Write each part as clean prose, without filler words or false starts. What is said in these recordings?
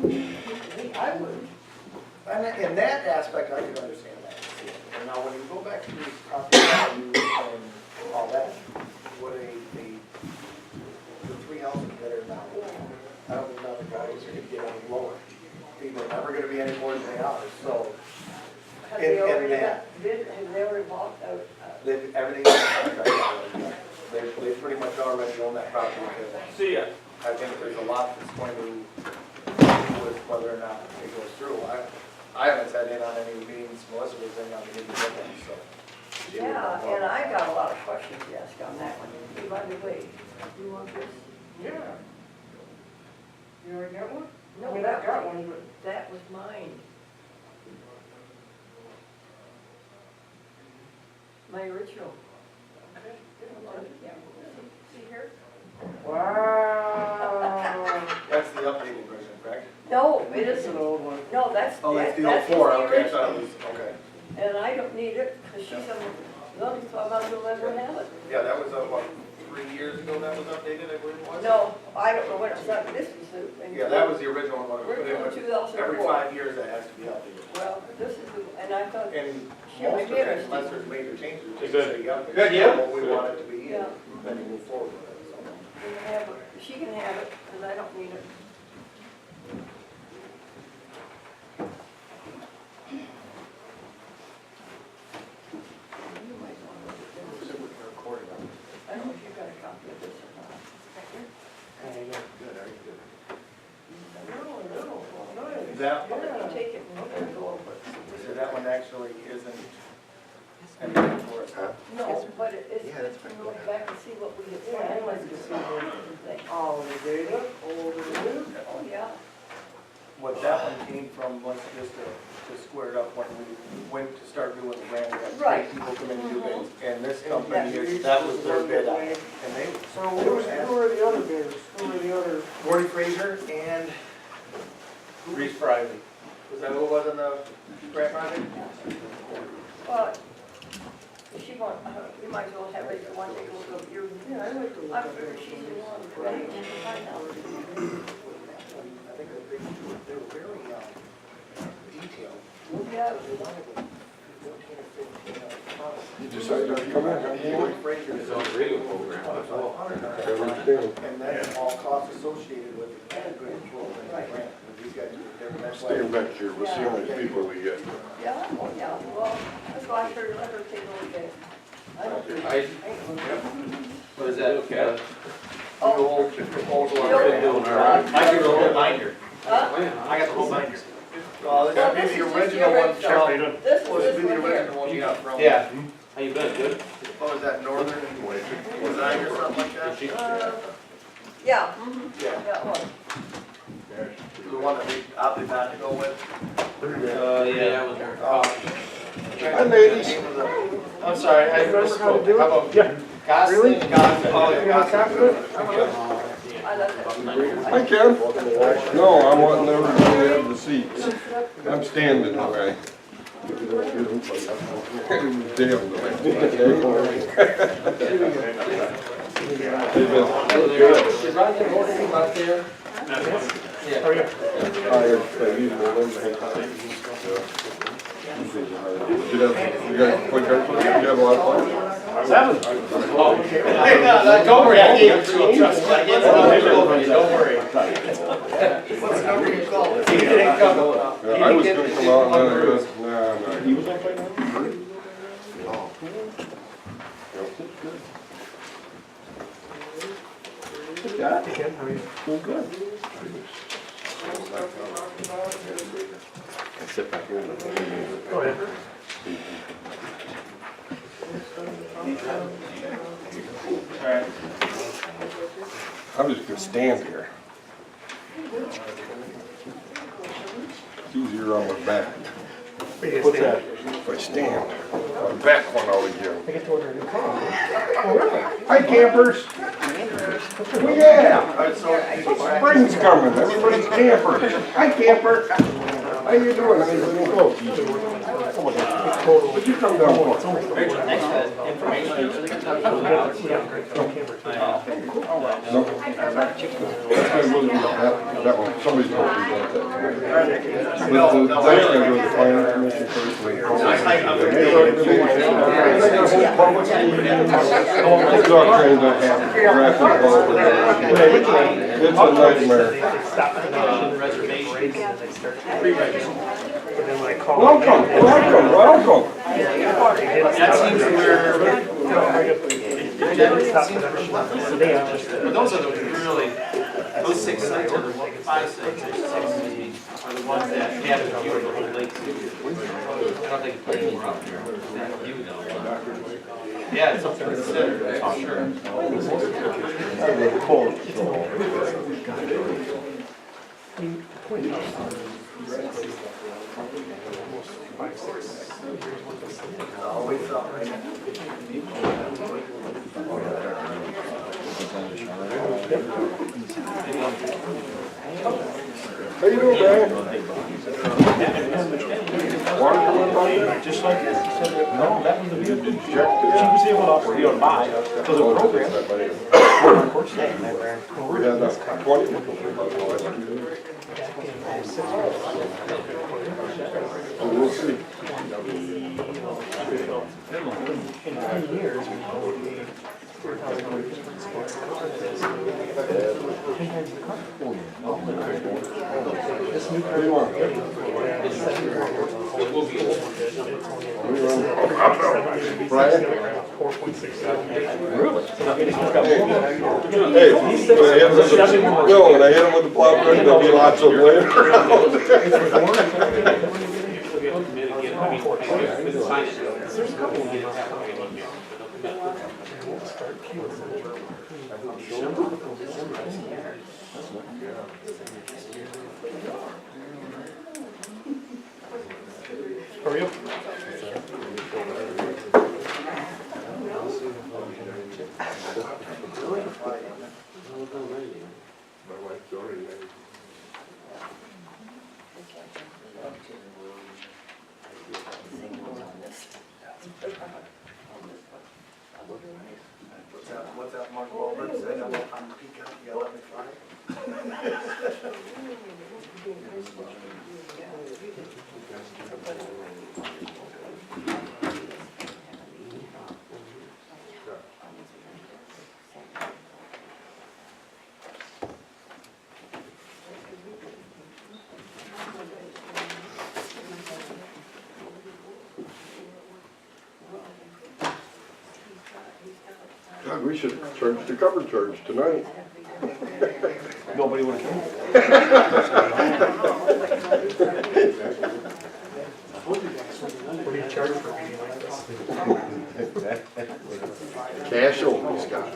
I would. And in that aspect, I can understand that. And now, when you go back to the property value and all that, what the three houses that are now, I don't think now the values are gonna get any lower. People are never gonna be any more than they are, so. Have they And already that- have they already bought out? Everything's in contract already. They pretty much already own that property. See ya. I think there's a lot that's going to, with whether or not it goes through. I haven't sat in on any meetings, Melissa was in on the meetings with them, so. she would know Yeah, more. and I got a lot of questions to ask on that one. Hey, by the way, you want this? Yeah. You already got one? No, I mean, I got one, but. That was mine. My original. Yeah. See here? Wow. That's the updated version, correct? No, it It's an isn't. old one. No, that's, Oh, that's the that's 04, the okay, I thought it original. was, okay. And I don't need it, because she's on, no, so I'm not gonna let her have it. Yeah, that was, what, 3 years ago that was updated, I believe it was? No, I don't know when it was up, this was the. Yeah, that was the original one. We're doing 2004. Every 5 years that has to be updated. Well, this is, and I thought, And She was most of it, interested. unless there's major changes, You just good? say, yep, Good, it's yeah? what we want it to be, Yeah. and then you move forward with it, so. you can have it, she can have it, because I don't need it. You might want to look at this. I don't know if you got a copy of this or not. Hey, good, are you good? No, nice. That, Well, if you take it and look and go over it. so that one actually isn't anything for us, huh? No, but it's Yeah, good that's to right. go back and see what we have Yeah, I done. like to see Thing. all the data, all the news. Oh, yeah. What that one came from was just to square it up when we went to start doing the grant, we had Right. three people come in and do bids. And this And company, that- that was their bid on it, and they. So who are the other bidders? Who are the other? Gordy Fraser and Reese Friday. Was that who was on the grant project? But, if she want, you might as well have it, if you want to take a look at your, Yeah, I like to look I at figure that. she's the one for me to find out. I think that they were very detailed. Yeah, They wanted like 14 or 15 products. You decided to come in, Gordy Fraser is on radio program, that's all. And then all costs associated with it, and good control and the grant. And these guys, that's why. Staying back here, we'll see how many people we get. yeah, oh, yeah, well, that's why I figured let her take a look at it. I don't think, I ain't What is that? Okay. Oh. Proposal. I give you a whole binder. Huh? I got the whole binder. Well, this would be the original one, Charlie. This is Well, this this would be the one here. original one you got from. Yeah. How you been? Good? What was that, Northern Design or something like that? Yeah, Yeah, yeah, it was. the one that we opted not to go with. Yeah, I was there. Hi, ladies. I'm sorry, I Remember how to do it? How about Gosling Really? and Gosling? Oh, yeah, You got a copy of it? I left it. Hi, Ken. No, I'm wanting everybody to have the seats. I'm standing away. Is Ryan holding out there? Yeah. You guys play cards? You have a lot of fun? Oh, hey, no, don't worry, I gave it to him, trust me, I gave it to him, don't worry. What's the number you called? He didn't come. Yeah, I was gonna come out and then I goes, nah. He was Sit back here. Go ahead. Alright. I'm just gonna stand here. It's easier on my back. What's that? If I stand, my back won't out again. I get to order a new car. Oh, really? Hi, campers. Well, yeah. Alright, so. Spring's coming, everybody's campers. Hi, camper. How you doing? How you doing? Close. Would you come down for? No. That one, somebody's gonna do that. But the, that's gonna go to the planning commission first. These dog trains don't have grass involved in it. It's a nightmare. Welcome, welcome, welcome. That seems where, but those are the really, those 6 sites are the 5 sites, there's 6 are the ones that have a view of the whole lake. I don't think it's any more out there. That view though. Yeah, it's something to consider, that's for sure. How you doing, Brian? Water coming by? Just like this. No, that was the vehicle. She was able to buy, because the program. Of course, We had 20. We'll see. In 10 years, we probably 4,000 This new car. Brian? 4.67. Really? Hey, when I hit him with the plow truck, there'll be lots of laying around. Hurry up. What's that Mark Wahlberg said? I'm peak up, you gotta let me fly. God, we should charge the cover charge tonight. Nobody would have. What do you charge for a meeting like this? Cash only, Scott.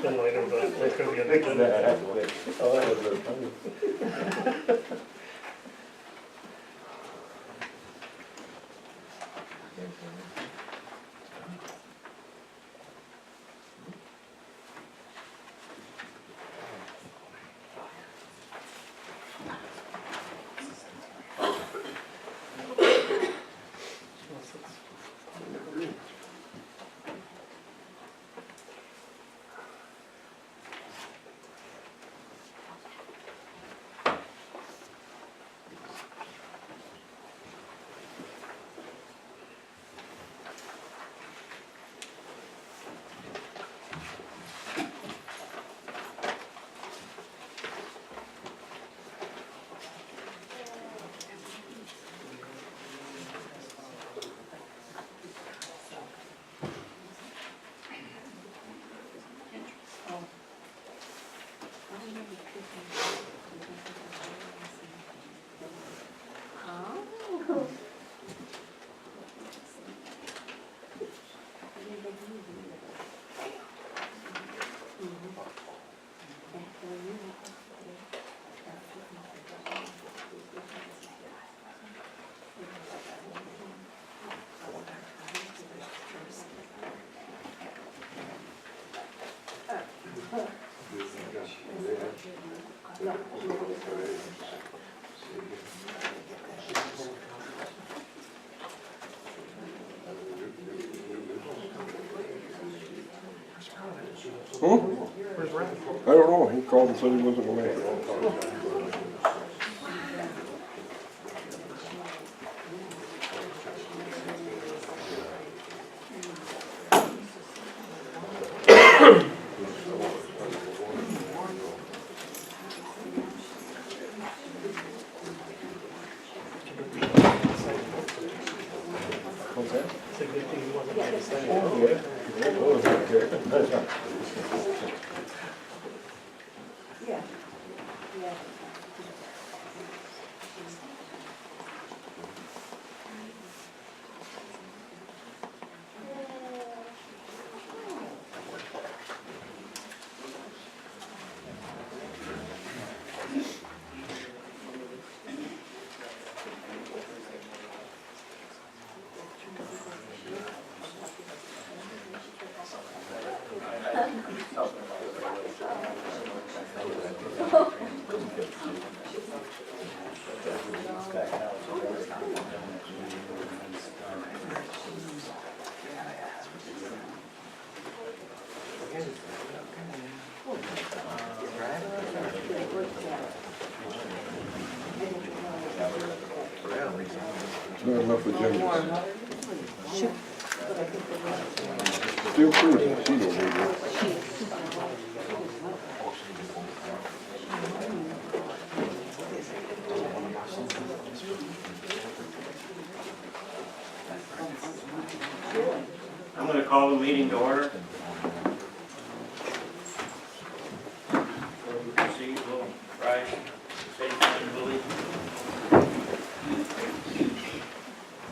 Then later, but it's gonna be an agenda. I don't know, he called and said he wasn't gonna make it. Yeah. Yeah. Not enough agendas. Still cruising, she don't need it. I'm going to call the meeting to order. Proceed, we'll rise, say pledge of allegiance.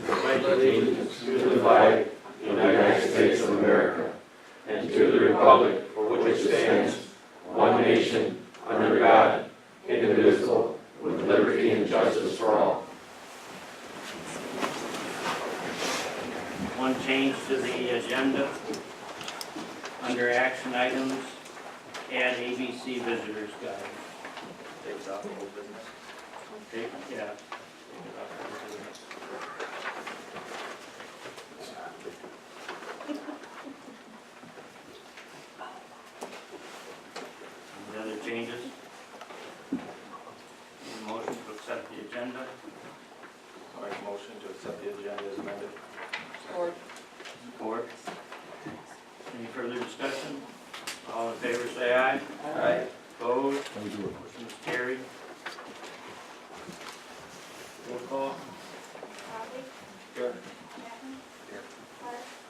Pledge allegiance to the flag of the United States of America and to the republic for which it stands, one nation, under God, indivisible, with liberty and justice for all. One change to the agenda. Under action items, add ABC visitors guide. Takes off old business. Okay, yeah. Any other changes? Any motion to accept the agenda? I'll make a motion to accept the agenda as amended. Support. Any further discussion? All in favor say aye. Aye. Opposed? Motion is carried. Roll call. Here.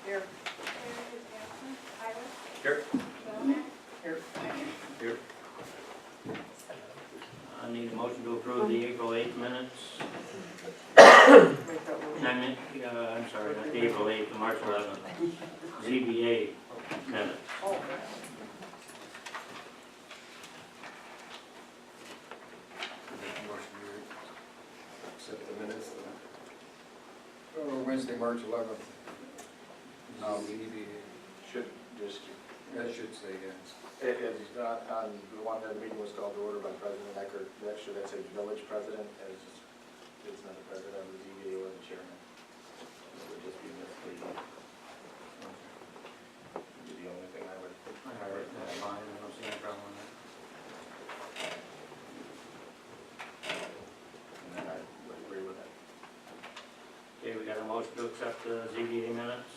Here. Here. Here. I need a motion to approve the April 8th minutes. I'm sorry, not the April 8th, the March 11th. ZBA minutes. Oh. Accept the minutes. Wednesday, March 11th. Should just, That should say, yes. it is not on the one that the meeting was called to order by President Eckert. That should, that say village president, as it's not the president of the ZBA or the chairman. It would just be misleading. Be the only thing I would. All right, that's fine, I don't see any problem with that. And then I would agree with it. Okay, we got a motion to accept the ZBA minutes.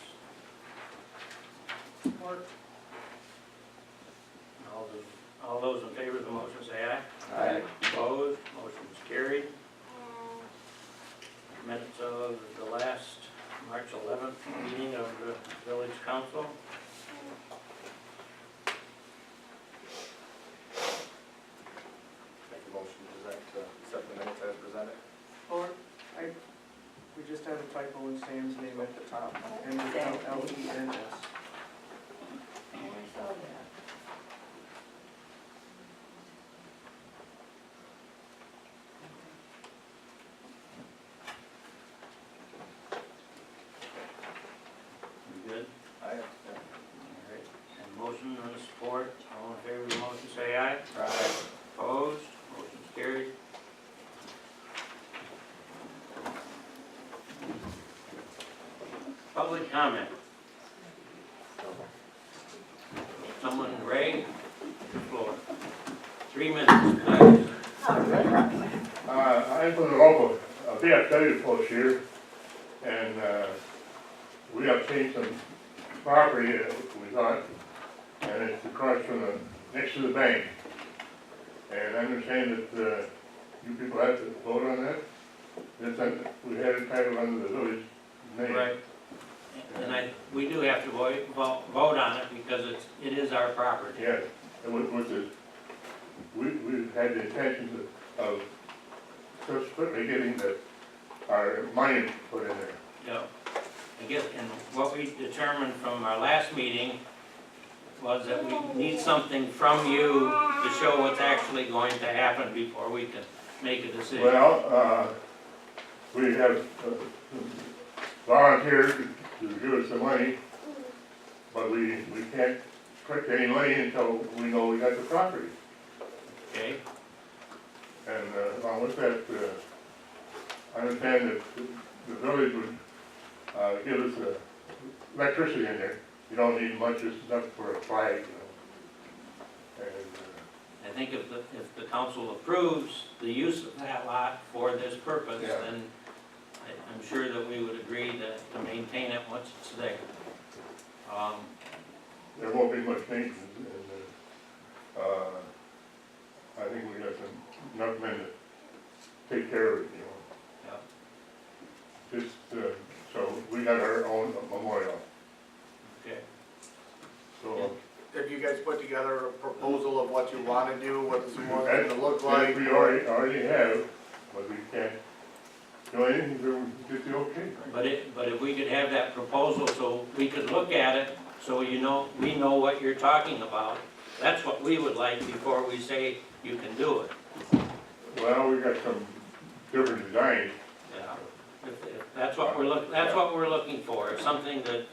All those in favor of the motion say aye. Aye. Opposed, motion is carried. Minutes of the last March 11th meeting of the village council. Make a motion to accept the minutes as presented. Or, we just have a typo in Sam's name at the top, and without L-E-N-S. I saw that. You good? Aye. All right. And motion and support, all in favor of the motion say aye. Aye. Opposed, motion is carried. Public comment. Someone, Ray, the floor. 3 minutes, please. I'm from the local VFW post here, and we obtained some property, we thought, and it's across from the, next to the bank. And I understand that you people have to vote on that? We had it titled under the village name. Right. And we do have to vote on it because it is our property. Yes, and with the, we've had the intentions of subsequently getting our money put in there. Yeah. I guess, and what we determined from our last meeting was that we need something from you to show what's actually going to happen before we can make a decision. Well, we have volunteered to give us the money, but we can't collect any money until we know we got the property. Okay? And along with that, I understand that the village would give us electricity in there. You don't need much, just enough for a flag, you know. And, I think if the council approves the use of that lot for this purpose, Yeah. then I'm sure that we would agree to maintain it once it's there. there won't be much maintenance, and I think we got enough men to take care of it, you know. Just, so we got our own memorial, Okay. so. Have you guys put together a proposal of what you want to do, what this memorial is That going to look like? We already have, but we can't do anything until we get the okay. But if we could have that proposal so we could look at it, so we know what you're talking about, that's what we would like before we say you can do it. Well, we got some different designs. Yeah. If that's what we're looking for, is something to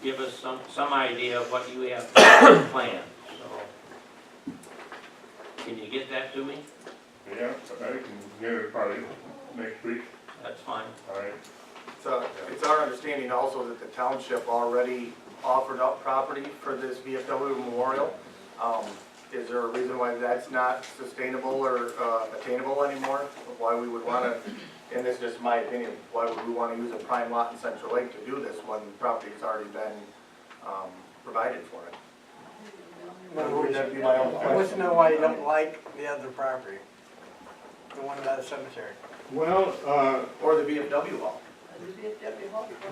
give us some idea of what you have planned, so. Can you get that to me? Yeah, but I can get it probably next week, That's fine. all right? So it's our understanding also that the township already offered up property for this VFW memorial. Is there a reason why that's not sustainable or attainable anymore? Why we would want to, and this is just my opinion, why would we want to use a prime lot in Central Lake to do this when property's already been provided for it? That'd be my own I want to know why you don't like the other property, the one by the cemetery. Well, Or the VFW wall.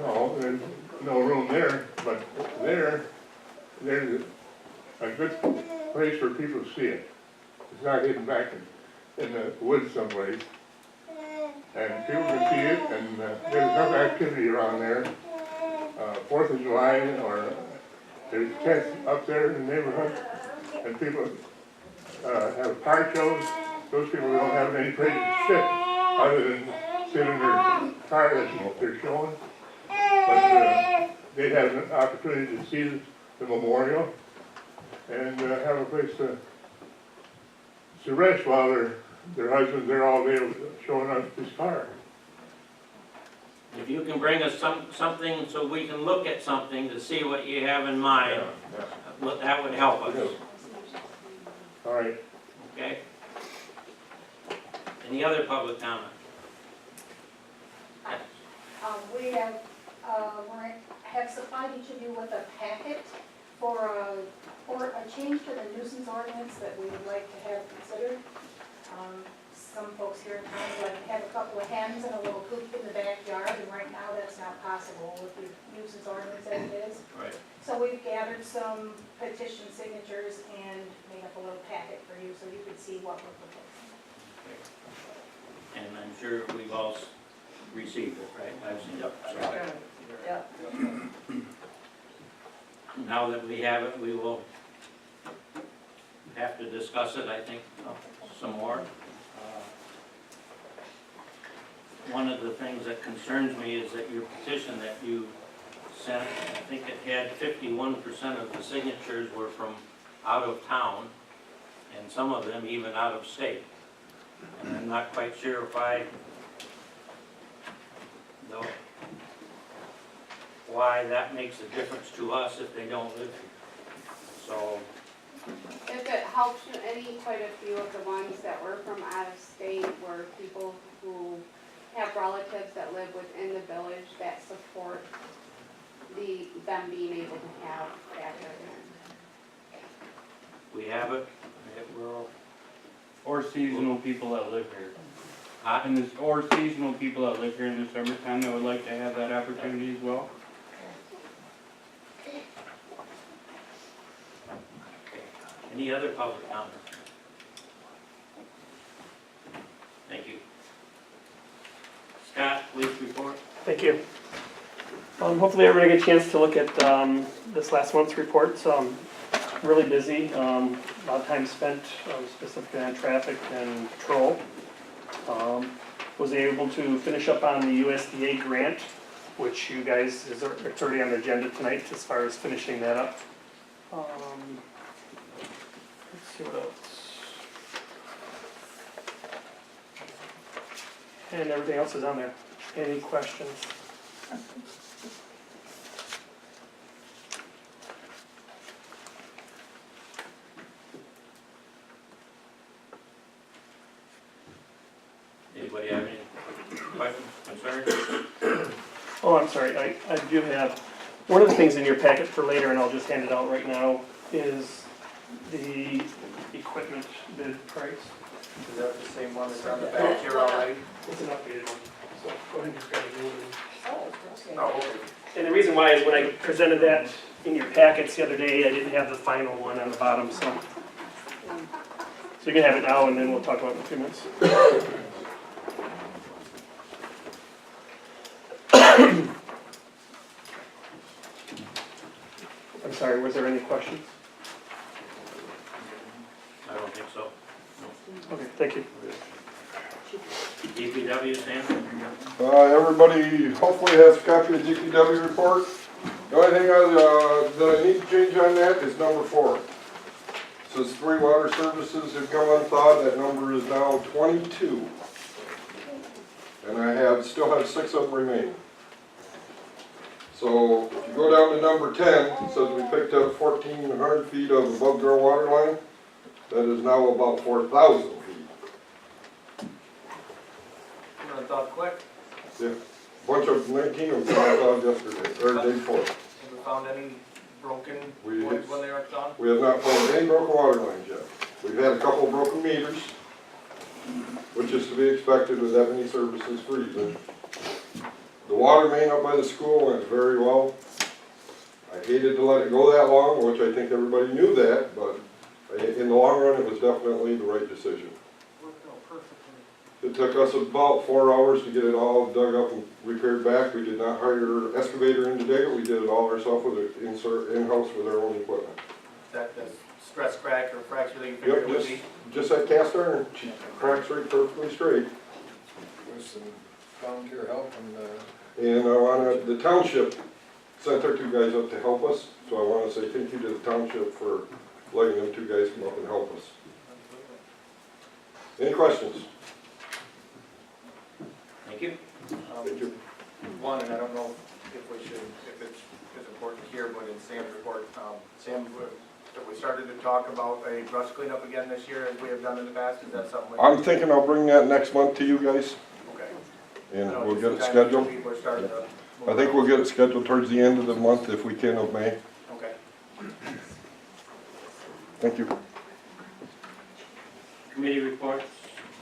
no, there's no room there, but there's a good place for people to see it. It's not hidden back in the woods someplace. And people can see it, and there's enough activity around there. 4th of July, or there's tents up there in the neighborhood, and people have car shows. Those people don't have any place to sit other than sit in their car that they're showing. But they'd have an opportunity to see the memorial and have a place to rest while their husbands are all there showing us this car. If you can bring us something so we can look at something to see what you have in mind, that would help us, All right. okay? Any other public comment? Yes. We have supplied each of you with a packet for a change to the nuisance ordinance that we would like to have considered. Some folks here in town would like to have a couple of hens and a little coop in the backyard, and right now that's not possible with the nuisance ordinance as it is. Right. So we've gathered some petition signatures and made up a little packet for you so you can see what we're proposing. And I'm sure we've all received it, right? I've seen it. Yeah. Now that we have it, we will have to discuss it, I think, some more. One of the things that concerns me is that your petition that you sent, I think it had 51% of the signatures were from out of town, and some of them even out of state. And I'm not quite sure why that makes a difference to us if they don't live here. So, If it helps you, quite a few of the ones that were from out of state were people who have relatives that live within the village that support them being able to have backyard land. we have it, we're all, Or seasonal people that live here. hot. And this, or seasonal people that live here in the summertime that would like to have that opportunity as well. Any other public comment? Thank you. Scott, police report? Thank you. Hopefully everybody get a chance to look at this last month's report. It's really busy, a lot of time spent specifically on traffic and patrol. Was able to finish up on the USDA grant, which you guys, it's already on the agenda tonight as far as finishing that up. Let's see what else. And everything else is on there. Any questions? Anybody have any questions, concerns? Oh, I'm sorry, I do have, one of the things in your packet for later, and I'll just hand it out right now, is the equipment bid price. Is that the same one that's on the back here already? It's an updated one, so go ahead and just grab a new one. Oh, okay. Oh, okay. And the reason why is when I presented that in your packets the other day, I didn't have the final one on the bottom, so. So you can have it now, and then we'll talk about it in a few minutes. I'm sorry, was there any questions? I don't think so. Okay, thank you. DPW, Sam? Everybody hopefully has a copy of the DPW report. The only thing that I need to change on that is number 4. It says 3 water services have come unthawed, that number is now 22. And I still have 6 of them remaining. So if you go down to number 10, it says we picked up 1,400 feet of above ground water line. That is now about 4,000 feet. I thought quick. Yeah, bunch of 19 of them I found yesterday, or day before. Have we found any broken We- ones when they were done? We have not found any broken water lines yet. We've had a couple broken meters, which is to be expected with that many services freezing. The water main up by the school went very well. I hated to let it go that long, which I think everybody knew that, but in the long run, it was definitely the right decision. Worked out perfectly. It took us about 4 hours to get it all dug up and repaired back. We did not hire an excavator in to dig it. We did it all ourselves with it in-house with our own equipment. That the stress crack or fracture that you Yep, figured it would be? just that cast iron, cracks right perfectly straight. With some volunteer help and, And I wanna, the township sent their 2 guys up to help us, so I wanna say thank you to the township for letting them 2 guys come up and help us. Any questions? Thank you. Thank you. One, and I don't know if we should, if it's important here, but in Sam's report, Sam, if we started to talk about a brush cleanup again this year as we have done in the past, is that something? I'm thinking I'll bring that next month to you guys, Okay. and I know we'll just get it the time scheduled. People are starting to. I think we'll get it scheduled towards the end of the month if we can of May. Okay. Thank you. Committee reports,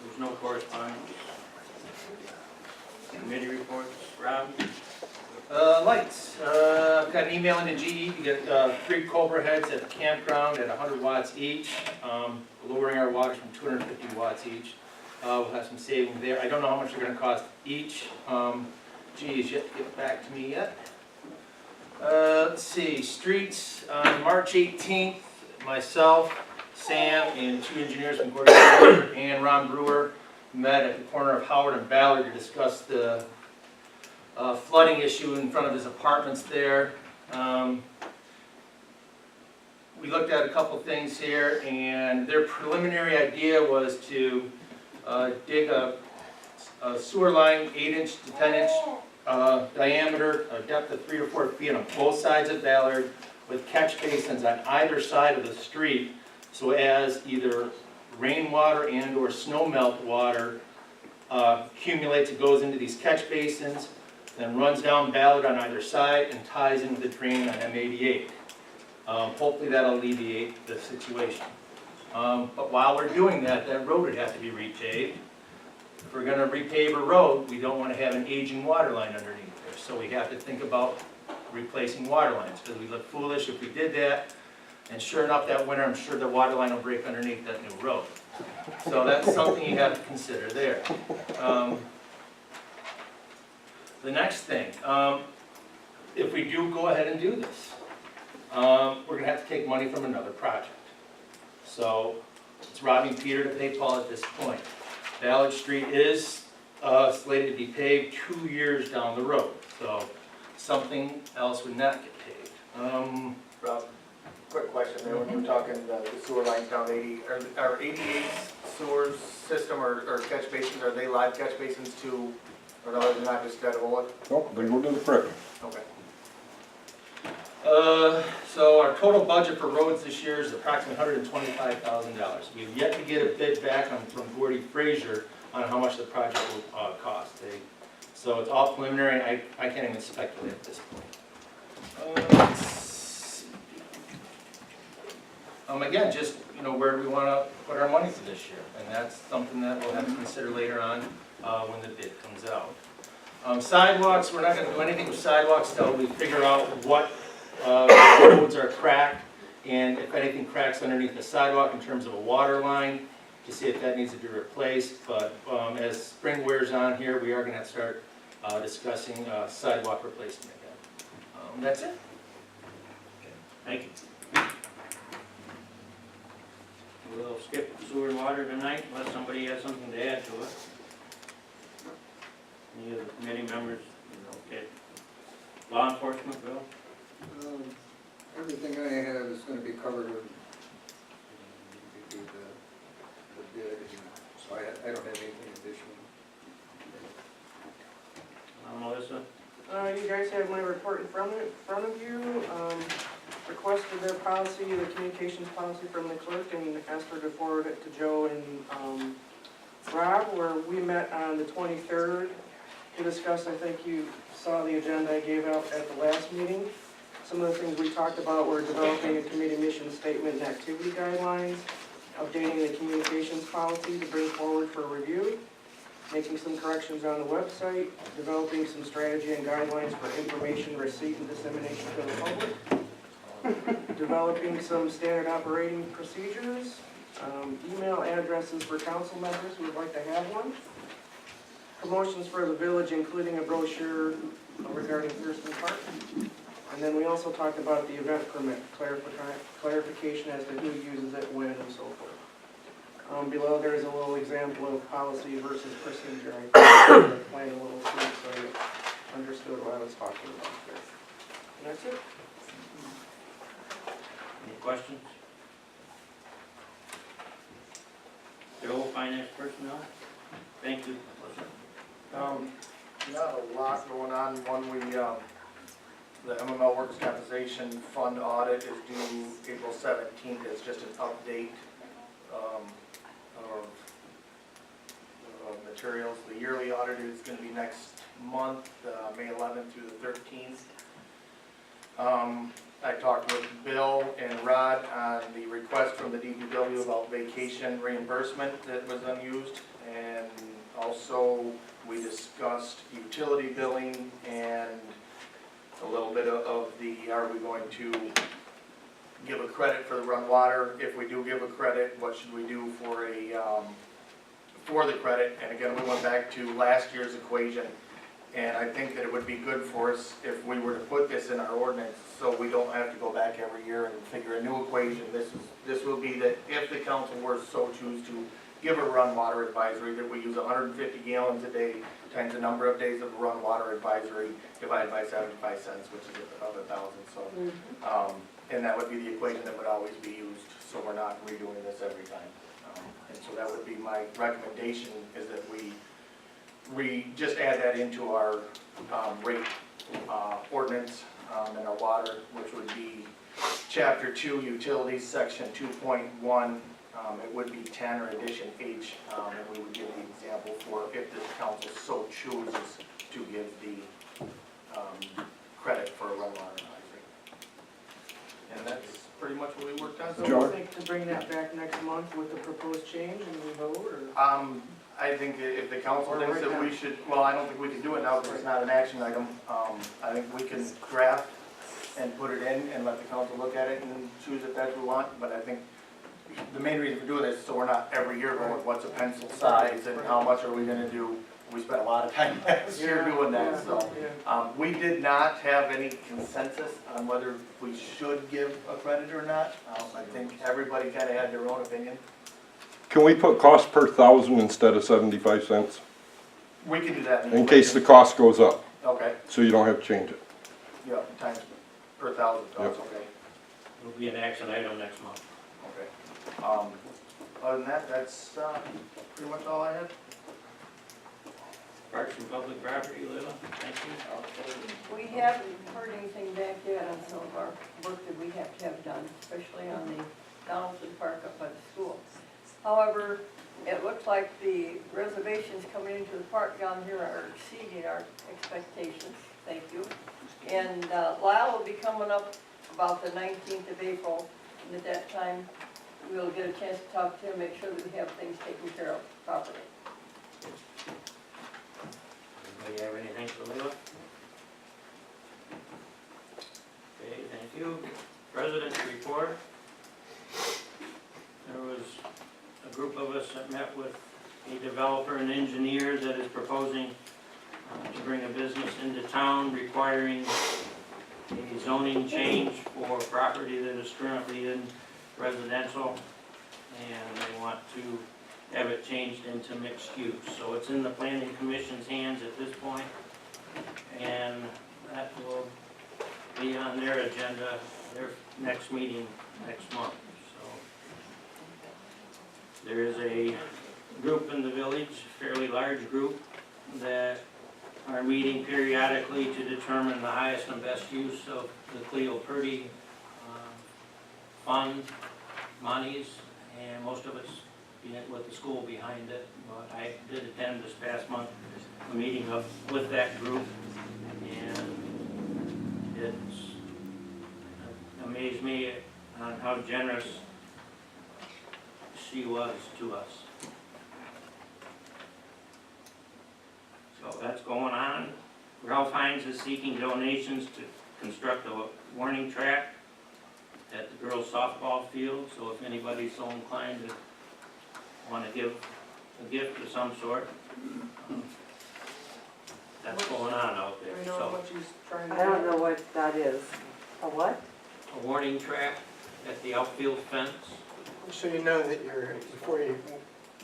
there's no correspondence. Committee reports, Rob? Lights, I've got an email into GE, you get 3 Cobra heads at the campground at 100 watts each, lowering our wattage from 250 watts each. We'll have some savings there. I don't know how much they're gonna cost each. GE is yet to get back to me yet. Let's see, streets, on March 18th, myself, Sam, and 2 engineers from Gordon and Ron Brewer met at the corner of Howard and Ballard to discuss the flooding issue in front of his apartments there. We looked at a couple things here, and their preliminary idea was to dig a sewer line 8-inch to 10-inch diameter, a depth of 3 or 4 feet on both sides of Ballard, with catch basins on either side of the street, so as either rainwater and or snow melt water accumulates and goes into these catch basins, then runs down Ballard on either side and ties into the drain on M88. Hopefully that'll alleviate the situation. But while we're doing that, that road would have to be repaved. If we're gonna repave a road, we don't wanna have an aging water line underneath there, so we have to think about replacing water lines, because we look foolish if we did that, and sure enough, that winter, I'm sure the water line will break underneath that new road. So that's something you have to consider there. The next thing, if we do go ahead and do this, we're gonna have to take money from another project. So it's robbing Peter to pay Paul at this point. Ballard Street is slated to be paved 2 years down the road, so something else would not get paved. Rob, quick question there, when you were talking the sewer lines down 80, are 88 sewer system or catch basins, are they live catch basins too, or are they not just dead hole? Nope, they go to the creek. Okay. So our total budget for roads this year is approximately $125,000. We've yet to get a bid back from Gordy Frazier on how much the project will cost. So it's all preliminary, I can't even speculate at this point. Again, just, where do we want to put our money for this year? And that's something that we'll have to consider later on when the bid comes out. Sidewalks, we're not going to do anything with sidewalks until we figure out what roads are cracked, and if anything cracks underneath the sidewalk in terms of a water line, to see if that needs to be replaced. But as spring wears on here, we are going to have to start discussing sidewalk replacement again. That's it. Thank you. We'll skip sewer and water tonight unless somebody has something to add to it. Any of the committee members? Okay. Law enforcement, Bill? Everything I have is gonna be covered with the bid, so I don't have anything additional. Melissa? You guys have my report in front of you. Requested their policy, the communications policy from the clerk, and asked her to forward it to Joe and Rob, where we met on the 23rd to discuss. I think you saw the agenda I gave out at the last meeting. Some of the things we talked about were developing a committee mission statement and activity guidelines, updating the communications policy to bring forward for review, making some corrections on the website, developing some strategy and guidelines for information receipt and dissemination to the public, developing some standard operating procedures, email addresses for council members who would like to have one, promotions for the village, including a brochure regarding Thurston Park. And then we also talked about the event permit, clarification as to who uses it, when, and so forth. Below there is a little example of policy versus procedure. I explained a little too, so you understood what I was talking about there. And that's it. Any questions? Joe, finance personnel? Thank you. Not a lot going on. The MML Workers' Compensation Fund audit is due April 17th. It's just an update of materials. The yearly audit is going to be next month, May 11th through the 13th. I talked with Bill and Rod on the request from the DPW about vacation reimbursement that was unused, and also we discussed utility billing and a little bit of are we going to give a credit for the run water? If we do give a credit, what should we do for the credit? And again, we went back to last year's equation, and I think that it would be good for us if we were to put this in our ordinance, so we don't have to go back every year and figure a new equation. This will be that if the council were so choose to give a run water advisory, that we use 150 gallons a day times the number of days of run water advisory divided by 75 cents, which is about 1,000. So, and that would be the equation that would always be used, so we're not redoing this every time. And so that would be my recommendation, is that we just add that into our rate ordinance in our water, which would be Chapter 2, Utilities, Section 2.1. It would be 10 or addition H, and we would give the example for if this council so chooses to give the credit for a run water advisory. And that's pretty much what we worked on. So Joe? we think to bring that back next month with the proposed change and we vote, or? I think if the council thinks that we should, well, I don't think we can do it now because it's not an action item. I think we can draft and put it in and let the council look at it and choose if that's what we want, but I think the main reason for doing this is so we're not every year going, what's a pencil size and how much are we gonna do? We spent a lot of time last year doing that, so. We did not have any consensus on whether we should give a credit or not. I think everybody kinda had their own opinion. Can we put cost per thousand instead of 75 cents? We can do that. In case the cost goes up, Okay, so you don't have to change it. yeah, times per thousand, that's okay. It'll be an action item next month. Okay. Other than that, that's pretty much all I had. Parks and Public Property, Leila, thank you. We haven't heard anything back yet on some of our work that we have to have done, especially on the Donaldson Park up by the school. However, it looks like the reservations coming into the park down here are exceeding our expectations. Thank you. And Lyle will be coming up about the 19th of April, and at that time, we'll get a chance to talk to him, make sure that we have things taken care of properly. Anybody have anything for Leila? Okay, thank you. President's report. There was a group of us that met with a developer and engineer that is proposing to bring a business into town requiring a zoning change for property that is currently in residential, and they want to have it changed into mixed use. So it's in the planning commission's hands at this point, and that will be on their agenda, their next meeting next month. So there is a group in the village, a fairly large group, that are meeting periodically to determine the highest and best use of the Cleo Purdy fund monies, and most of it's with the school behind it. But I did attend this past month a meeting with that group, and it's amazed me on how generous she was to us. So that's going on. Ralph Hines is seeking donations to construct a warning track at the girls' softball field, so if anybody's so inclined to want to give a gift of some sort, that's going on out Do there. we know how So much he's trying to I do? don't know what that is. A what? a warning track at the outfield fence So you know that you're, before you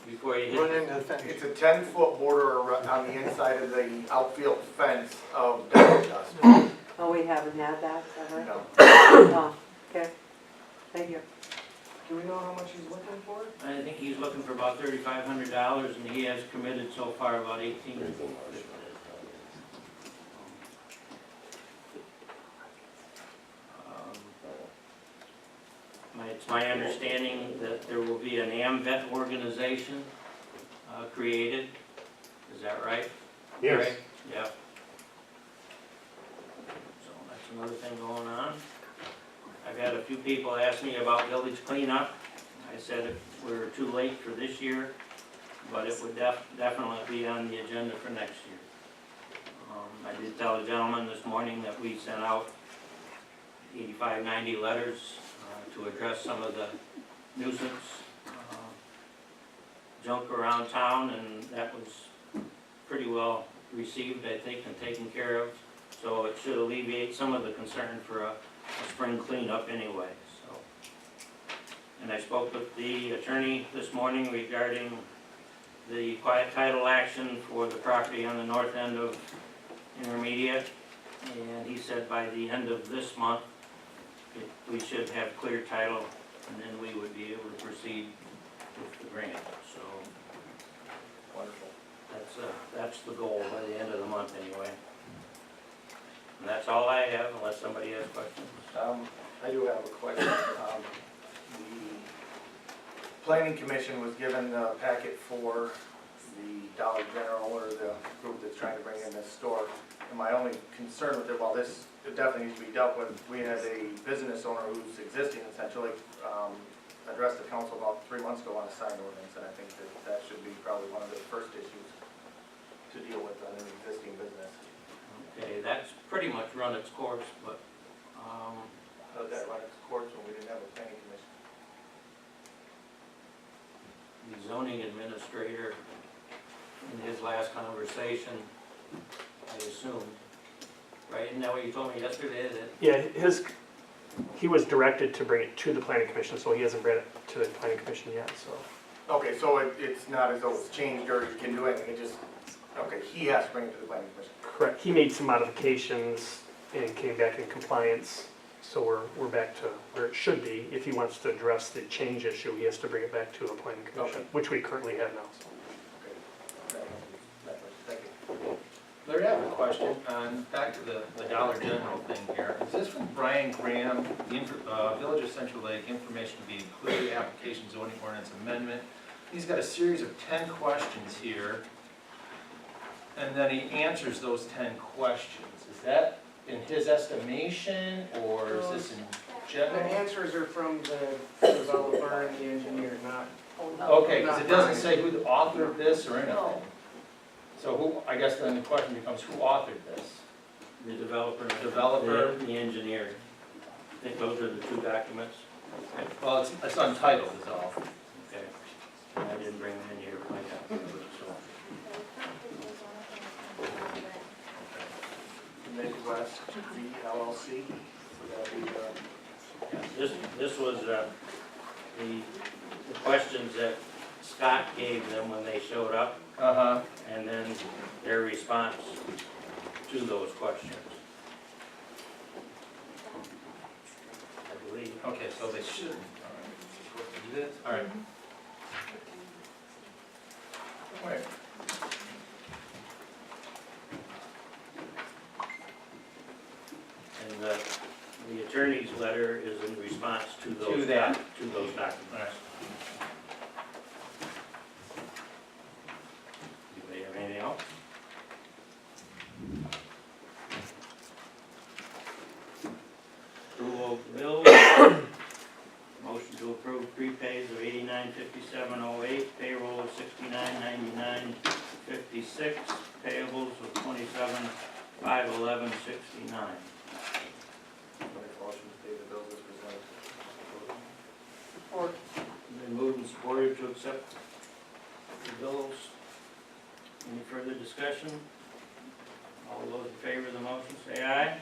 before you run hit. into the fence. It's a 10-foot border on the inside of the outfield fence of dust. Oh, we haven't had that, is that right? No. Oh, okay. Thank you. Do we know how much he's looking for? I think he's looking for about $3,500, and he has committed so far about 18. It's my understanding that there will be an AMVET organization created. Is that right? Yes. Right? Yep. So that's another thing going on. I've had a few people ask me about village cleanup. I said we're too late for this year, but it would definitely be on the agenda for next year. I did tell a gentleman this morning that we sent out 85, 90 letters to address some of the nuisance junk around town, and that was pretty well received, I think, and taken care of. So it should alleviate some of the concern for a spring cleanup anyway, so. And I spoke with the attorney this morning regarding the quiet title action for the property on the north end of Intermediate, and he said by the end of this month, we should have clear title, and then we would be able to proceed with the grant, so. Wonderful. That's the goal by the end of the month anyway. And that's all I have, unless somebody has questions. I do have a question. The planning commission was given the packet for the Dollar General or the group that's trying to bring in this store. And my only concern with it, while this it definitely needs to be dealt with, we had a business owner who's existing essentially, addressed the council about 3 months ago on a sign ordinance, and I think that that should be probably one of the first issues to deal with on an existing business. Okay, that's pretty much run its course, but, How did that run its course when we didn't have a planning commission? the zoning administrator, in his last conversation, I assume, right, isn't that what you told me yesterday, that Yeah, he was directed to bring it to the planning commission, so he hasn't brought it to the planning commission yet, so. Okay, so it's not as though it's changed or you can do anything, it just, okay, he has to bring it to the planning commission. Correct, he made some modifications and came back in compliance, so we're back to where it should be. If he wants to address the change issue, he has to bring it back to a planning commission, Okay. which we currently have now, so. Thank you. Larry, I have a question on, back to the Dollar General thing here. Is this from Brian Graham, the Village of Central Lake, information to be included, application zoning ordinance amendment? He's got a series of 10 questions here, and then he answers those 10 questions. Is that in his estimation, or is this in The general? answers are from the developer and the engineer, not, Okay, because it doesn't say who authored this or anything. No. So who, I guess then the question becomes, who authored this? the developer, Developer. the engineer, I think those are the two documents. Well, it's untitled is all. Okay, and I didn't bring them in here, but I got them, so. Midwest V LLC, so that'll be, This was the questions that Scott gave them when they showed up, Uh-huh. and then their response to those questions. I believe. Okay, so they shouldn't. All right. Do this. All right. Wait. And the attorney's letter is in response to those. To that. To those documents. All right. Anybody have anything else? Approval of bills. Motion to approve prepays of $89.5708, payroll of $69.9956, payables of $27.511.69. motion to pay the bills as presented. or Been moved and supported to accept the bills. Any further discussion? All those in favor of the motion say aye.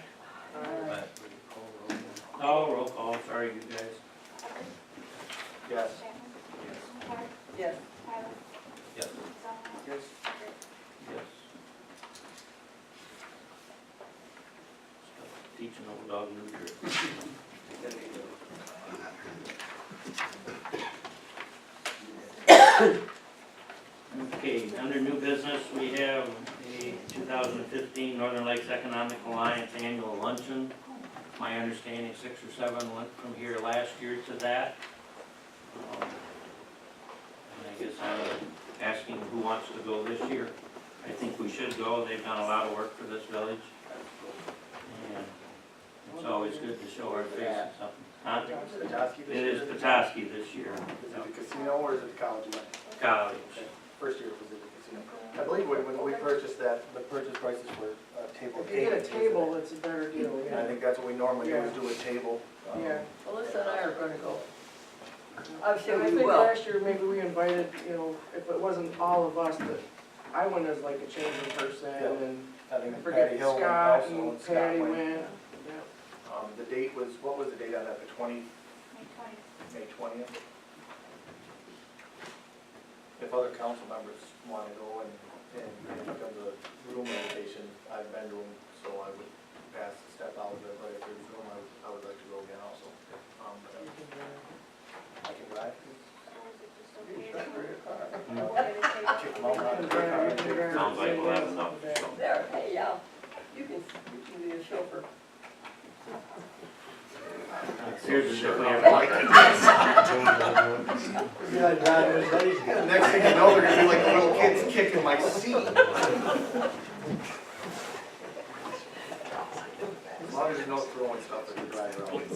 Oh, roll call, sorry you guys. Yes. Yes. Yes. Yes. Yes. Teaching old dog new tricks. Okay, under new business, we have a 2015 Northern Lakes Economic Alliance Annual Luncheon. My understanding, 6 or 7 went from here last year to that. And I guess I'm asking who wants to go this year. I think we should go, they've done a lot of work for this village. And it's always good to show our faces something. Huh? Petoskey this It year? is Petoskey this year. Is it the casino or is it the college event? College. First year was at the casino. I believe when we purchased that, the purchase prices were table. if you get a table, it's a better deal, And I yeah. think that's what we normally do, is do a table. Yeah. Melissa and I are gonna go. And Obviously, I we think will. last year, maybe we invited, if it wasn't all of us, but I went as like a change in person, Yeah. and I I think forget Patty Hill went Scott also, and and Scott Patty went. went. Yeah. The date was, what was the date on that, the 20th? May 20th? If other council members want to go and become the room invitation, I've been to them, so I would pass the step out of it, but if there's room, I would like to go again also. But I can drive. Kick them out. Sounds like we'll have enough, so. There, hey, yeah. You can be a chauffeur. Here's the shift we have. Next thing you know, they're gonna be like the little kids kicking my seat. As long as you're not throwing stuff at the driver, I'll wait.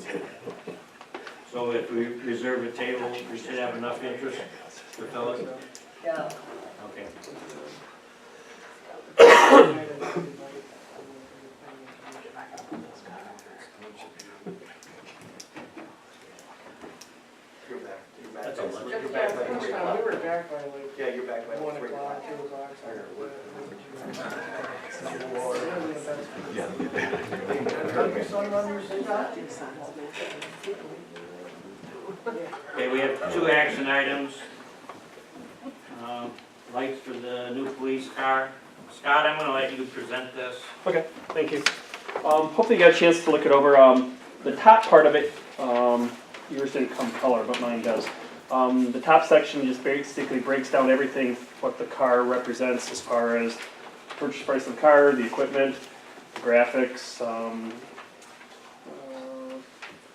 So if we reserve a table, we should have enough interest to fill it? Yeah. Okay. You're back. That's a lot. You're back by 3 o'clock. We were back by like Yeah, you're back by 1 3 o'clock. o'clock, 2 o'clock, something Okay, we have 2 action items. Lights for the new police car. Scott, I'm gonna let you present this. Okay, thank you. Hopefully you got a chance to look it over. The top part of it, yours didn't come color, but mine does. The top section just basically breaks down everything, what the car represents as far as purchase price of the car, the equipment, the graphics,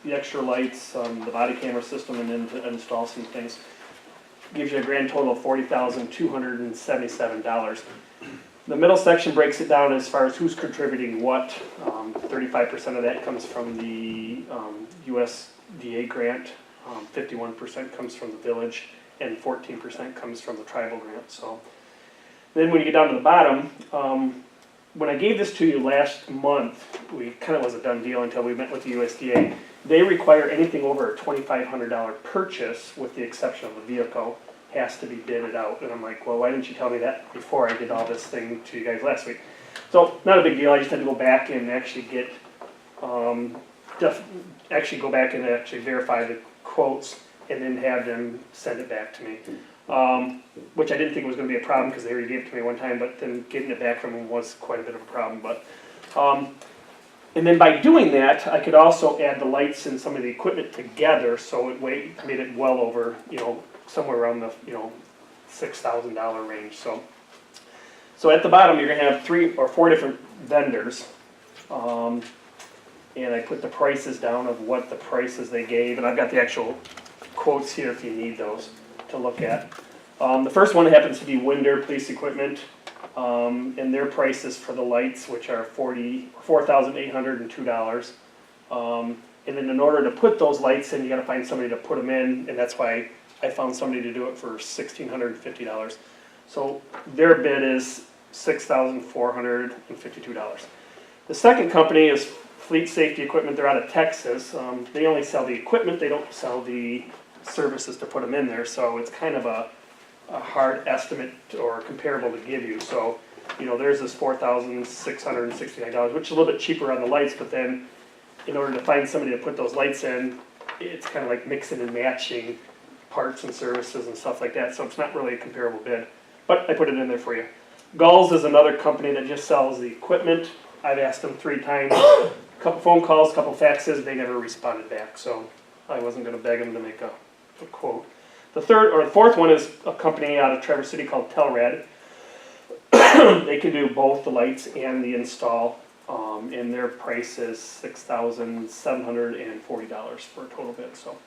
the extra lights, the body camera system, and then to install some things. Gives you a grand total of $40,277. The middle section breaks it down as far as who's contributing what. 35% of that comes from the USDA grant, 51% comes from the village, and 14% comes from the tribal grant. So then when you get down to the bottom, when I gave this to you last month, we kind of was a done deal until we met with the USDA. They require anything over a $2,500 purchase, with the exception of a vehicle, has to be bidded out. And I'm like, well, why didn't you tell me that before I did all this thing to you guys last week? So not a big deal. I just had to go back and actually get, actually verify the quotes and then have them send it back to me. Which I didn't think was going to be a problem because they already gave it to me one time, but then getting it back from them was quite a bit of a problem. But and then by doing that, I could also add the lights and some of the equipment together, so it made it well over, somewhere around the, $6,000 range. So at the bottom, you're going to have 3 or 4 different vendors. And I put the prices down of what the prices they gave, and I've got the actual quotes here if you need those to look at. The first one happens to be Winder Police Equipment, and their prices for the lights, which are $4,802. And then in order to put those lights in, you got to find somebody to put them in, and that's why I found somebody to do it for $1,650. So their bid is $6,452. The second company is Fleet Safety Equipment. They're out of Texas. They only sell the equipment. They don't sell the services to put them in there. So it's kind of a hard estimate or comparable to give you. So, theirs is $4,669, which is a little bit cheaper on the lights. But then, in order to find somebody to put those lights in, it's kind of like mixing and matching parts and services and stuff like that. So it's not really a comparable bid. But I put it in there for you. Gulls is another company that just sells the equipment. I've asked them 3 times, a couple phone calls, a couple faxes, they never responded back, so I wasn't going to beg them to make a quote. The fourth one is a company out of Traverse City called Telrad. They can do both the lights and the install, and their price is $6,740 for a total bid. So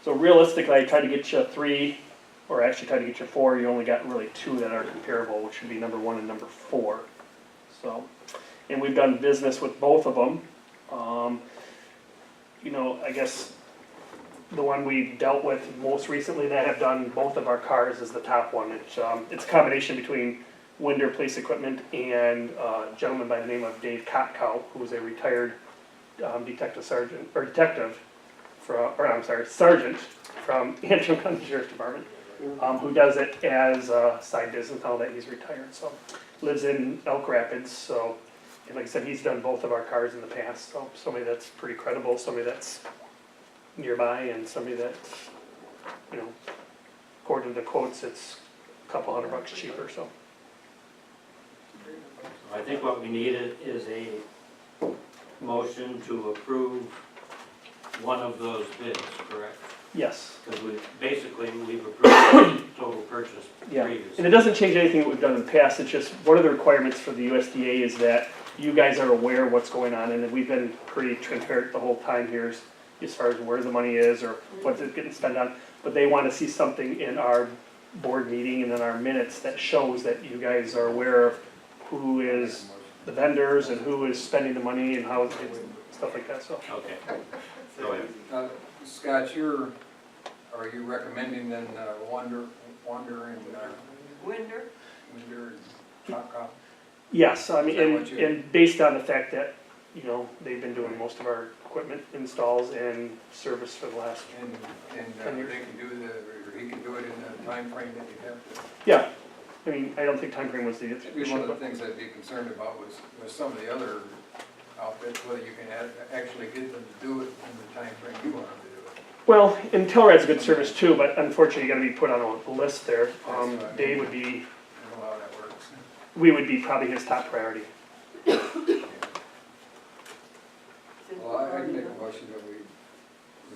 realistically, I tried to get you 3, or actually tried to get you 4. You only got really 2 that are comparable, which would be number 1 and number 4. So. And we've done business with both of them. I guess the one we dealt with most recently that have done both of our cars is the top one. It's a combination between Winder Police Equipment and a gentleman by the name of Dave Kotkow, who was a retired sergeant from Antrim County Sheriff's Department, who does it as a side business now that he's retired. So lives in Elk Rapids. So. And like I said, he's done both of our cars in the past, so somebody that's pretty credible, somebody that's nearby, and somebody that's, according to the quotes, it's a couple $100 cheaper, so. I think what we need is a motion to approve one of those bids, correct? Yes. Because we've approved the total purchase Yeah, previously. and it doesn't change anything that we've done in the past. It's just one of the requirements for the USDA is that you guys are aware of what's going on, and we've been pretty transparent the whole time here as far as where the money is or what's it getting spent on. But they want to see something in our board meeting and in our minutes that shows that you guys are aware of who is the vendors and who is spending the money and how, stuff like that, so. Okay. Go ahead. Scott, are you recommending then Wander and Winder? Winder and Choctaw? Yes, I mean, Is that what you- and based on the fact that, you know, they've been doing most of our equipment installs and service for the last, And they can do or he can do it in the time frame that you have to? yeah. I mean, I don't think time frame was the Maybe issue, one of the but, things I'd be concerned about was some of the other outfits, whether you can actually get them to do it in the time frame you want them to do it. well, and Telrad's a good service too, but unfortunately you gotta be put on a list there. Dave would be, I don't know how that works. we would be probably his top priority. Well, I can make a motion that we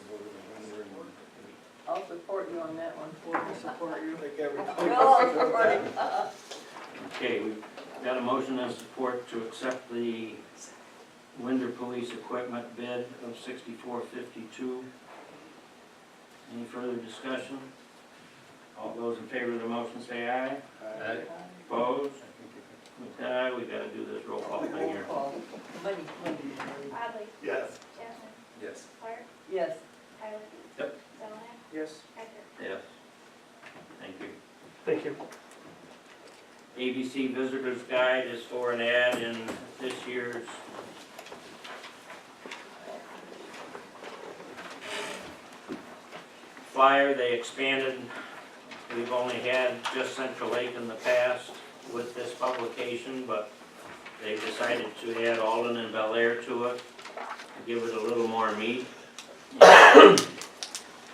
vote on Winder and I'll support you on that one. I support you. Well, I'll support him. Okay, we've got a motion and support to accept the Winder Police Equipment bid of $64.52. Any further discussion? All those in favor of the motion say aye. Aye. Opposed? With that, we gotta do this roll call thing here. Money. Oddly, Yes. Chapman, Yes. Clark, Yes. Tyler. Yep. Zelenak, Yes. Eckhart. Yes. Thank you. Thank you. ABC Visitor's Guide is for an ad in this year's flyer. They expanded. We've only had just Central Lake in the past with this publication, but they decided to add Alden and Bel Air to it, to give it a little more meat.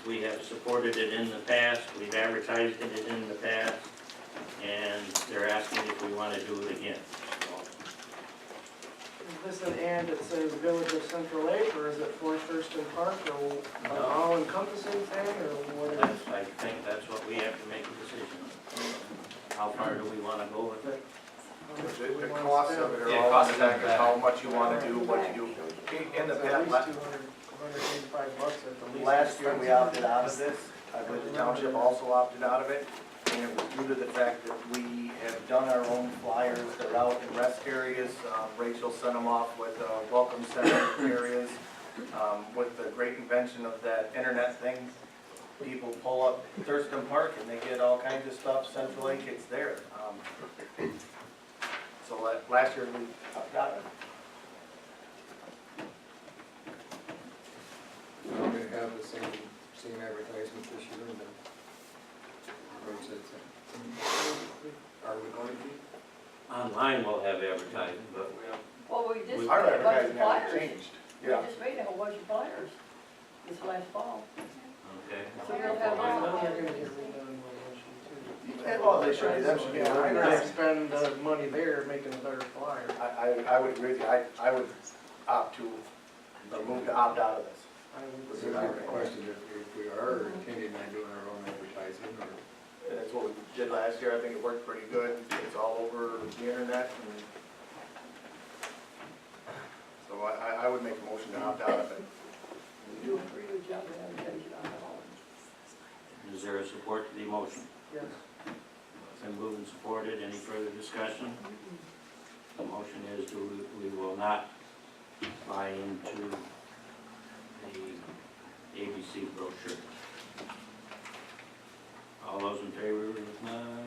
We have supported it in the past, we've advertised it in the past, and they're asking if we want to do it again. Is this an ad that says Village of Central Lake, or is it for Thurston Park, or an all-encompassing thing, or what is it? I think that's what we have to make a decision on. How far do we want to go with it? The costs of it are Yeah, all on costs the of back of that. how much you wanna do, what you do. In the It's at past, least $285 at the least. last year we opted out of this, I believe the township also opted out of it, and it was due to the fact that we have done our own flyers, they're out in rest areas, Rachel sent them off with welcome center areas. With the great invention of that internet thing, people pull up Thurston Park and they get all kinds of stuff, Central Lake, it's there. So last year we opted out of it. We're going to have the same advertisement this year and then. Are we going to be? Online we'll have advertising, but Well, we just made Our a bunch of advertising hasn't flyers. changed. We just made a whole bunch of flyers this last fall. okay. So we'll have Those those. are gonna get redone in relation to. Well, they should be, that should be. Yeah, I'd rather spend the money there making a better flyer. I would agree with you, I would opt to, or move to opt out of this. I would Was say there a question if we are intending on doing our own advertising or? And that's what we did last year, I think it worked pretty good, it's all over the internet, and so I would make a motion to opt out of it. We do a pretty good job of advertising on the home. Is there a support to the motion? Yes. Been moved and supported. Any further discussion? The motion is we will not buy into the ABC brochure. All those in favor,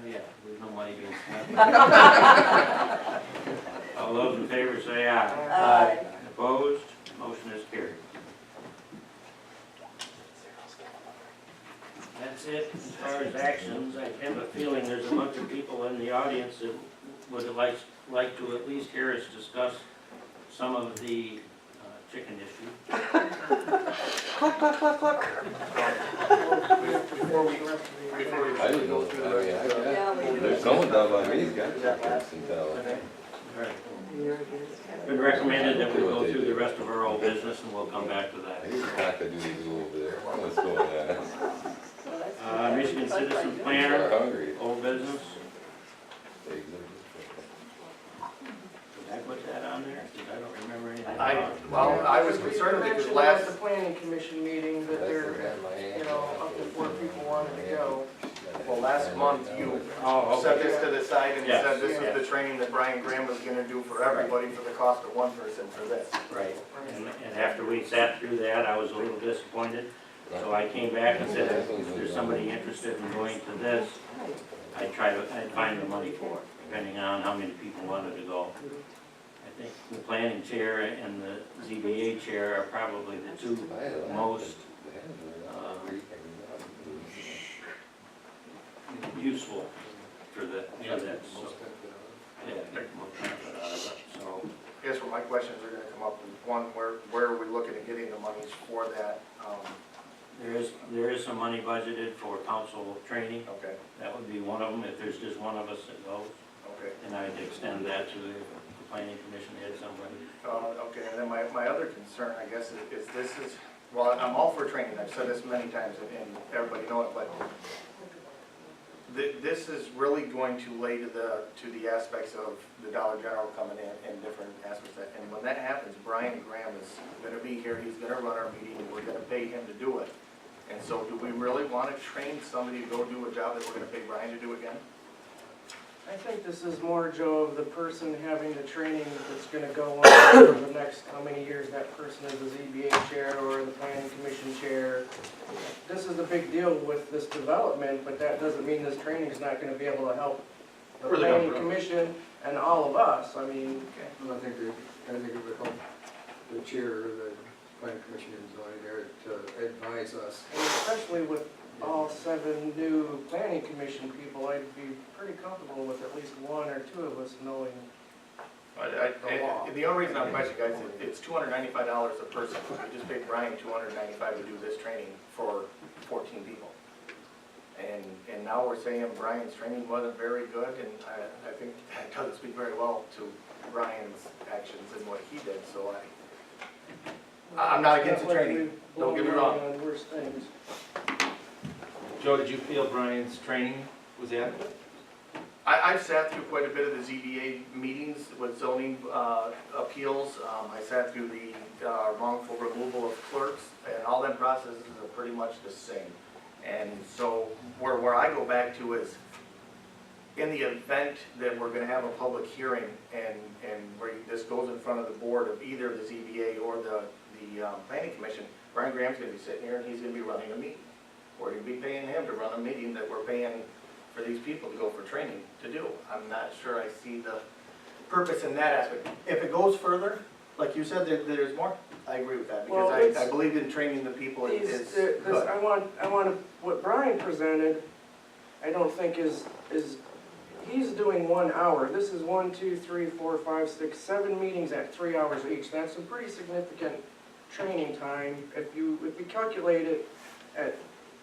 yeah, there's no money being spent. All those in favor say aye. Aye. Opposed? Motion is carried. That's it as far as actions. I have a feeling there's a bunch of people in the audience that would like to at least hear us discuss some of the chicken issue. Before we I didn't know, go through I mean, the. Yeah, we do. there's someone down by me's got chickens in town. All right. Been recommended that we go through the rest of our old business and we'll come back to that. I hear cock-a-doodle-doo over there, what's going on? So that's- Michigan Citizen They're Planner, hungry. old business. Eggs Did I put that on on there? Because I don't remember anything. I was concerned because Mentioned last, at the planning commission meeting that there, you know, up to 4 people wanted to go. well, last month you Oh, set okay. this to the side and Yes, said this yes. is the training that Brian Graham was gonna do for everybody for the cost of one person for this. Right. And after we sat through that, I was a little disappointed. So I came back and said, if there's somebody interested in going to this, I'd find the money for it, depending on how many people wanted to go. I think the planning chair and the ZBA chair are probably the two most useful for that, so, yeah, most benefit out of it, so. I guess what my questions are gonna come up, one, where are we looking at getting the monies for that? There is some money budgeted for council training, Okay, that would be one of them, if there's just one of us that goes. okay. And I'd extend that to the planning commission, had somebody. Okay, and then my other concern, I guess, is this is, well, I'm all for training, I've said this many times, and everybody know it, but this is really going to lay to the aspects of the Dollar General coming in different aspects. And when that happens, Brian Graham is gonna be here, he's gonna run our meeting, and we're gonna pay him to do it. And so do we really wanna train somebody to go do a job that we're gonna pay Brian to do again? I think this is more, Joe, of the person having the training that's gonna go on for the next, how many years that person is the ZBA chair or the planning commission chair. This is a big deal with this development, but that doesn't mean this training is not gonna be able to help the Or the planning government. commission and all of us. I mean, I think it would help the chair of the planning commission and zoning there to advise us. and especially with all 7 new planning commission people, I'd be pretty comfortable with at least 1 or 2 of us knowing. The only reason I'm questioning, guys, it's $295 a person. We just paid Brian $295 to do this training for 14 people. And now we're saying Brian's training wasn't very good, and I think that doesn't speak very well to Brian's actions and what he did, so I'm not against the training, don't get me wrong. On worse things. Joe, did you feel Brian's training was adequate? I've sat through quite a bit of the ZBA meetings with zoning appeals. I sat through the wrongful removal of clerks, and all them processes are pretty much the same. And so where I go back to is, in the event that we're gonna have a public hearing and where this goes in front of the board of either the ZBA or the planning commission, Brian Graham's gonna be sitting here and he's gonna be running a meeting. We're gonna be paying him to run a meeting that we're paying for these people to go for training to do. I'm not sure I see the purpose in that aspect. If it goes further, like you said, there's more, I agree with that, Well, because it's- I believe in training the people is good. I want, what Brian presented, I don't think is, he's doing 1 hour. This is 1, 2, 3, 4, 5, 6, 7 meetings at 3 hours each. That's some pretty significant training time. If you calculate it at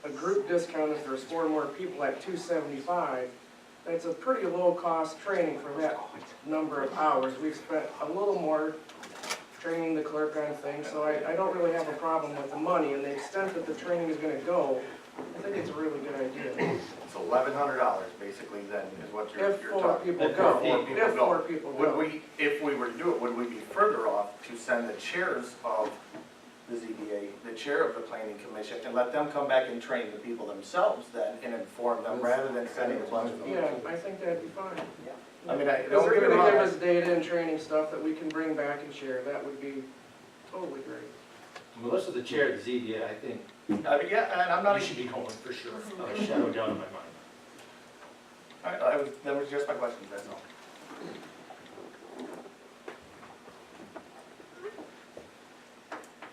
a group discount, if there's 4 more people at $275, that's a pretty low cost training for that number of hours. We've spent a little more training the clerk on things, so I don't really have a problem with the money, and the extent that the training is gonna go, I think it's a really good idea. It's $1,100 basically then, is what you're If 4 talking. people If go, 4 people if go. 4 people Would go. we, if we were to do it, would we be further off to send the chairs of the ZBA, the chair of the planning commission, and let them come back and train the people themselves then and inform them, rather than sending a bunch of people? Yeah, I think that'd be fine. I mean, I Because don't they're get me gonna give wrong. us data and training stuff that we can bring back and share. That would be totally great. Melissa's the chair of the ZBA, I think I mean, yeah, and I'm not you even, should be going for sure. Shadow down in my mind. that was just my question, that's all.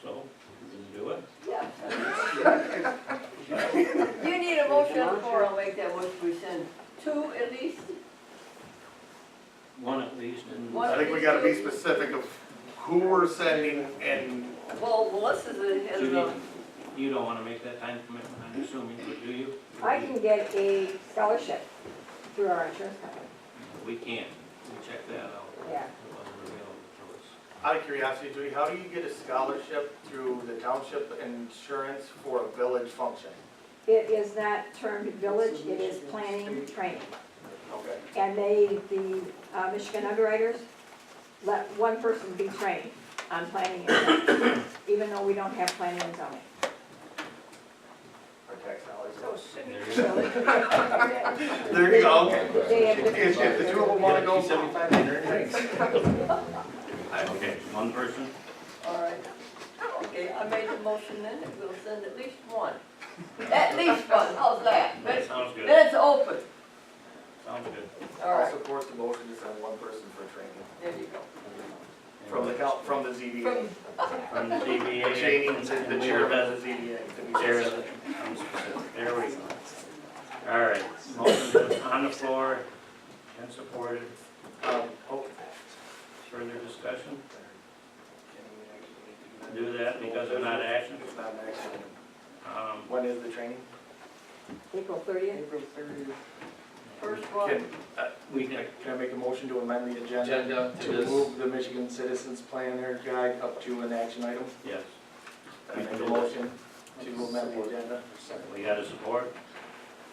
So, we can do it. Yeah. You need a motion on the floor, I'll make that motion, we send 2 at least. One at least, and One. I think we gotta be specific of who we're sending and, Well, Melissa's the head of the, you don't wanna make that time commitment, I'm assuming, but do you? I can get a scholarship through our insurance company, We can't, we checked that out. yeah. It wasn't available to us. out of curiosity, Judy, how do you get a scholarship through the township insurance for a village function? It is not termed village, it is planning training. Okay. And the Michigan underwriters, let one person be trained on planning and zoning, even though we don't have planning and zoning. Our tax dollars. So, There you go, okay. They have different If the two of them wanna go, $275 thanks. Okay, one person? All right. Okay, I made the motion then, that we'll send at least one. At least one, how's that? That sounds good. Then it's open. Sounds good. All I'll right, support the motion to send one person for training. there you go. From the ZBA. From, From the ZBA. Shane, the chairman of the ZBA. to be Chair of specific. There we go. All right, motion is on the floor and supported. Oh, Further discussion? Do that because of not action. It's not an action. Um, When is the training? April 30th. April 30th. first one, We can, Can I make a motion to amend the agenda? Agenda to To this. move the Michigan Citizens Planner Guide up to an action item? yes. I make a motion to amend the agenda. We got a support?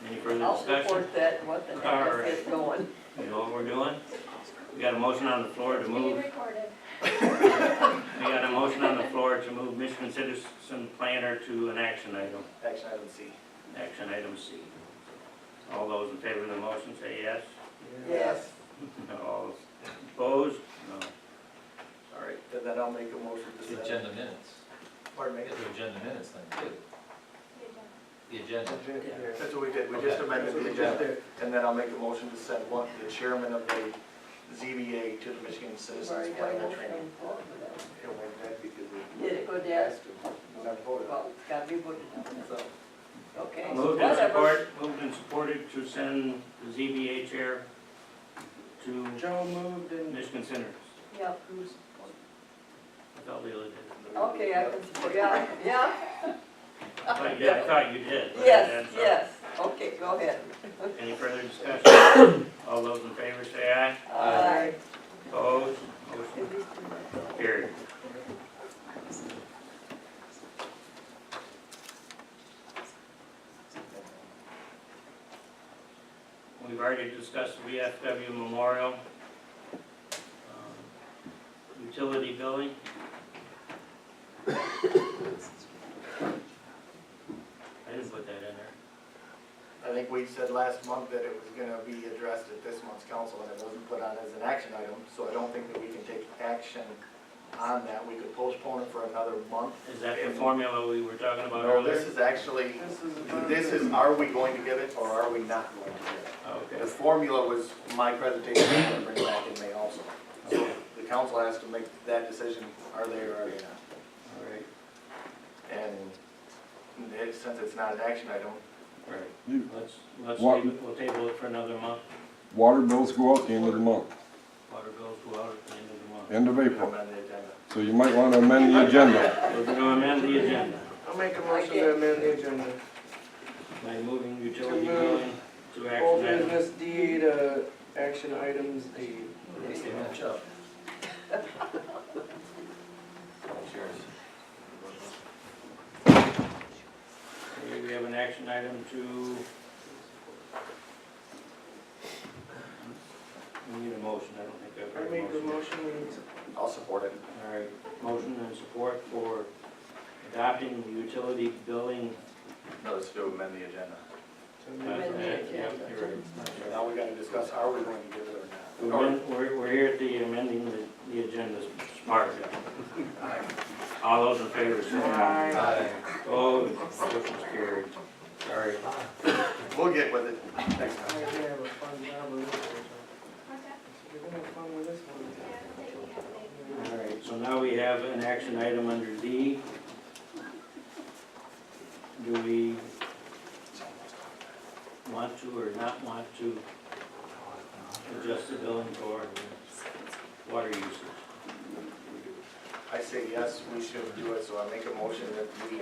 Any further I'll discussion? support that, what the All heck, right. let's get going. You know what we're doing? We got a motion on the floor to It's being move, recorded. we got a motion on the floor to move Michigan Citizen Planner to an action item, Action item C. action item C. All those in favor of the motion say yes. Yes. All opposed? No. All right, and then I'll make a motion to The send. agenda minutes. Pardon me? Get the agenda minutes then too. The agenda. That's what we did, we just Okay. amended the agenda, and then I'll make a motion to send one, the chairman of the ZBA to the Michigan We've Citizens already got a Planner motion training. on the floor for that. It went back because we. Did it go down? We never voted on Well, it's gotta be voted on, it, so. okay. Moved and Whatever. moved and supported to send the ZBA chair to Joe moved and Michigan Centers. Yeah, I thought Leila did. okay, I can support, yeah, yeah, I thought you did. yes, yes, okay, go ahead. Any further discussion? All those in favor say aye. Aye. Opposed? Motion carried. We've already discussed the VFW Memorial. Utility billing. I didn't put that in there. I think we said last month that it was gonna be addressed at this month's council, and it wasn't put on as an action item, so I don't think that we can take action on that. We could postpone it for another month. Is that the formula we were talking about No, earlier? this is actually, this is, are we going to give it, or are we not going to give it? Okay. The formula was my presentation, I'm gonna bring it back in May also. So the council has to make that decision, are they or are they not? All right. And since it's not an action item, Right. Let's What- we'll table it for another month. Water bills go out the end of the month, Water bills go out at the end of the month. end of we'll April. amend the agenda. So you might want to amend the agenda. We're gonna amend the agenda I'll make a motion to amend the agenda. by moving utility To move billing to Old action item. business D to action items D. At least they match up. Okay, we have an action item to. We need a motion, I don't think I've I heard a make the motion. motion, I'll support it. All right, motion and support for adopting the utility billing. No, let's do amend the agenda. Amend the agenda. Yep, you're right. Now we gotta discuss, are we going to give it or not? We're here at the amending the agenda part. All those in favor say aye. Aye. Opposed, motion's carried. Sorry. We'll get with it next I time. have a fun job with this one. What's that? You're gonna have fun with this one. Yeah, it'll take me a minute. All right, so now we have an action item under D. Do we want to or not want to adjust the billing for water usage? I say yes, we should do it, so I make a motion that we